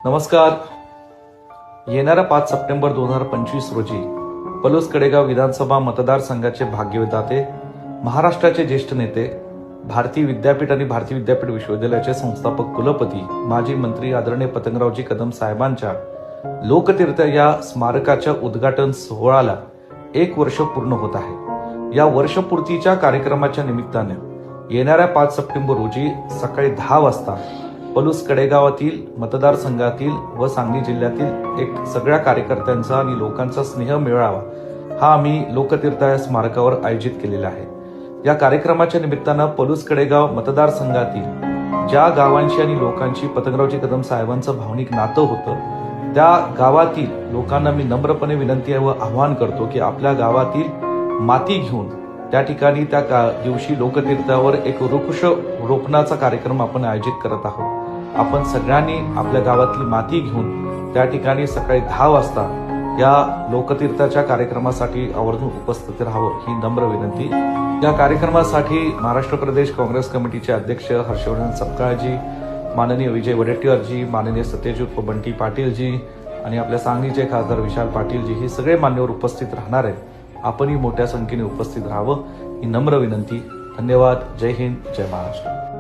नमस्कार. येणाऱ्या 5 सप्टेंबर 2025 रोजी पलूस कडेगाव विधानसभा मतदारसंघाचे भाग्यविधाते, महाराष्ट्राचे ज्येष्ठ नेते, भारतीय विद्यापीठ आणि भारतीय विद्यापीठ विश्वविद्यालयाचे संस्थापक कुलपती, माजी मंत्री आदरणीय पतंगरावजी कदम साहेबांच्या लोकतीर्थ या स्मारकाच्या उद्घाटन सोहळ्याला 1 वर्ष पूर्ण होत आहे. या वर्षपूर्तीच्या कार्यक्रमाच्या निमित्ताने येणाऱ्या 5 सप्टेंबर रोजी सकाळी 10 वाजता पलूस कडेगावातील मतदारसंघातील व सांगली जिल्ह्यातील एक सगळ्या कार्यकर्त्यांचा आणि लोकांचा स्नेह मेळावा हा आम्ही लोकतीर्थ या स्मारकावर आयोजित केलेला आहे. या कार्यक्रमाच्या निमित्तानं पलूस कडेगाव मतदारसंघातील ज्या गावांशी आणि लोकांशी पतंगरावजी कदम साहेबांचं भावनिक नातं होतं, त्या गावातील लोकांना मी नम्रपणे विनंती व आवाहन करतो की आपल्या गावातील माती घेऊन त्या ठिकाणी त्या दिवशी लोकतीर्थावर एक वृक्ष रोपणाचा कार्यक्रम आपण आयोजित करत आहोत. आपण सगळ्यांनी आपल्या गावातली माती घेऊन त्या ठिकाणी सकाळी 10 वाजता या लोकतीर्थाच्या कार्यक्रमासाठी आवर्जून उपस्थित राहावं ही नम्र विनंती. या कार्यक्रमासाठी महाराष्ट्र प्रदेश काँग्रेस कमिटीचे अध्यक्ष हर्षवर्धन सपकाळजी, माननीय विजय वडेट्टीवारजी, माननीय सत्यजित बंटी पाटीलजी आणि आपल्या सांगलीचे खासदार विशाल पाटीलजी हे सगळे मान्यवर उपस्थित राहणार आहेत. आपणही मोठ्या संख्येने उपस्थित राहावं ही नम्र विनंती. धन्यवाद. जय हिंद, जय महाराष्ट्र.